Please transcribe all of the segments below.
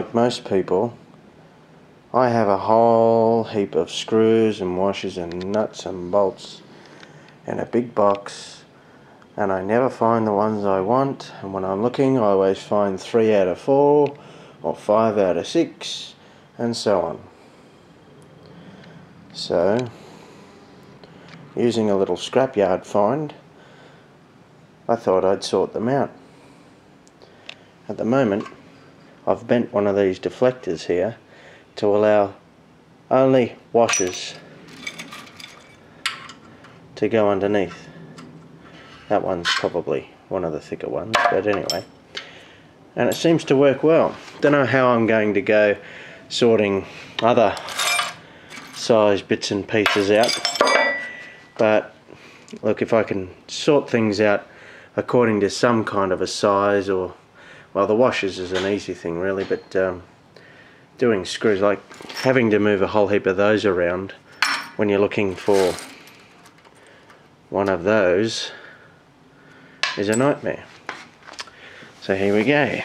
Like most people, I have a whole heap of screws and washers and nuts and bolts in a big box, and I never find the ones I want, and when I'm looking I always find 3 out of 4 or 5 out of 6 and so on. So, using a little scrapyard find, I thought I'd sort them out. At the moment I've bent one of these deflectors here to allow only washers to go underneath. That one's probably one of the thicker ones, but anyway. And it seems to work well. Don't know how I'm going to go sorting other size bits and pieces out, but look, if I can sort things out according to some kind of a size, or well, the washers is an easy thing really, but doing screws, like having to move a whole heap of those around when you're looking for one of those is a nightmare. So here we go.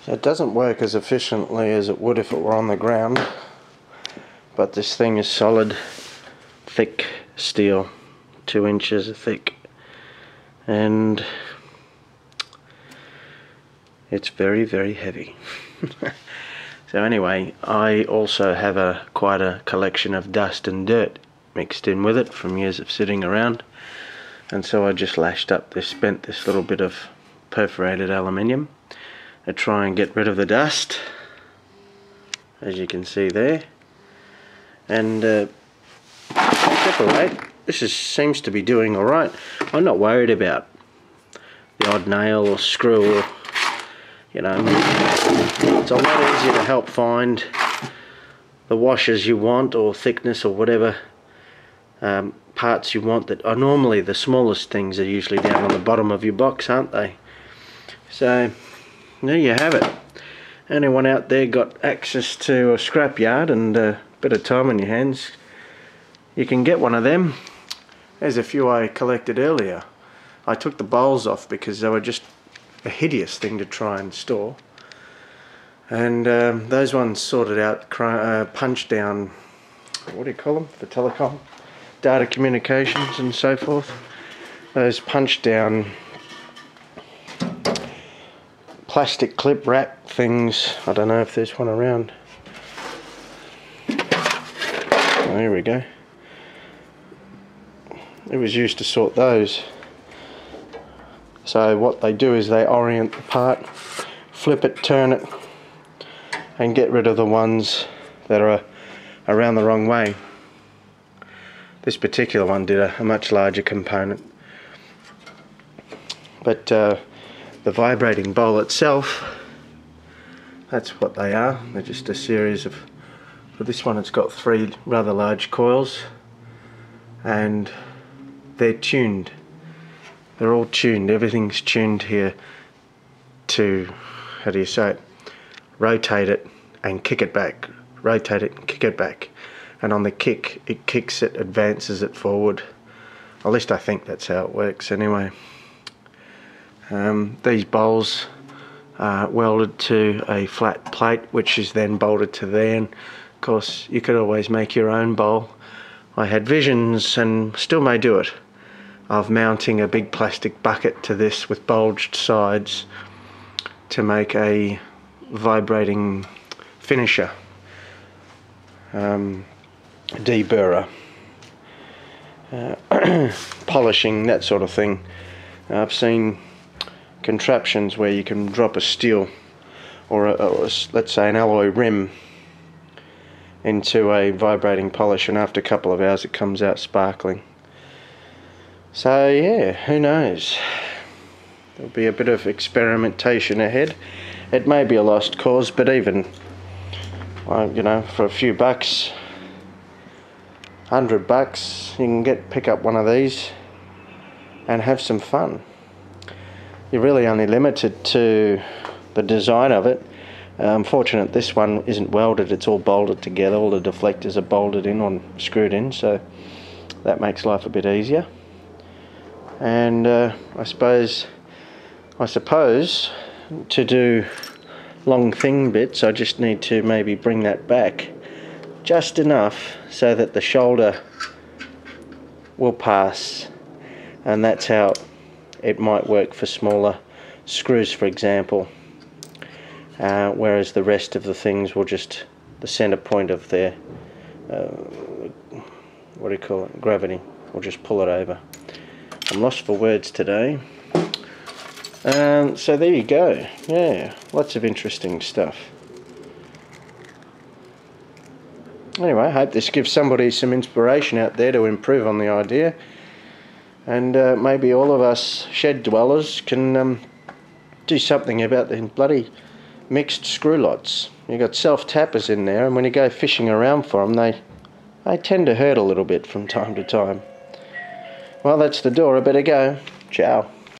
It doesn't work as efficiently as it would if it were on the ground, but this thing is solid, thick steel, 2 inches thick, and it's very, very heavy. So anyway, I also have quite a collection of dust and dirt mixed in with it from years of sitting around, and so I just lashed up bent this little bit of perforated aluminium to try and get rid of the dust, as you can see there, and separate. This seems to be doing alright. I'm not worried about the odd nail or screw, or, you know, it's a lot easier to help find the washers you want, or thickness, or whatever parts you want that are normally the smallest things, are usually down on the bottom of your box, aren't they? So there you have it. Anyone out there got access to a scrapyard and a bit of time on your hands, you can get one of them. There's a few I collected earlier. I took the bowls off because they were just a hideous thing to try and store, and those ones sorted out, punch down, what do you call them, for telecom, data communications and so forth. Those punch down plastic clip wrap things, I don't know if there's one around, here we go. It was used to sort those. So what they do is they orient the part, flip it, turn it, and get rid of the ones that are around the wrong way. This particular one did a much larger component. But the vibrating bowl itself, that's what they are. They're just a series of, for this one it's got 3 rather large coils, and they're tuned. They're all tuned. Everything's tuned here to, how do you say it, rotate it and kick it back, rotate it and kick it back, and on the kick it kicks it, advances it forward. At least I think that's how it works anyway. These bowls are welded to a flat plate, which is then bolted to there, and of course you could always make your own bowl. I had visions, and still may do it, of mounting a big plastic bucket to this with bulged sides to make a vibrating finisher, deburrer, polishing, that sort of thing. I've seen contraptions where you can drop a steel or let's say an alloy rim into a vibrating polish, and after a couple of hours it comes out sparkling. So yeah, who knows, there'll be a bit of experimentation ahead. It may be a lost cause, but even you know, for a few bucks, $100, you can pick up one of these and have some fun. You're really only limited to the design of it. Unfortunate this one isn't welded, it's all bolted together. All the deflectors are bolted in or screwed in, so that makes life a bit easier. And I suppose to do long thin bits I just need to maybe bring that back just enough so that the shoulder will pass, and that's how it might work for smaller screws, for example, whereas the rest of the things will just, the center point of their what do you call it, gravity, will just pull it over. I'm lost for words today. So there you go. Yeah, lots of interesting stuff. Anyway, I hope this gives somebody some inspiration out there to improve on the idea, and maybe all of us shed dwellers can do something about the bloody mixed screw lots. You've got self-tappers in there, and when you go fishing around for them, they tend to hurt a little bit from time to time. Well, that's the door. I better go. Ciao.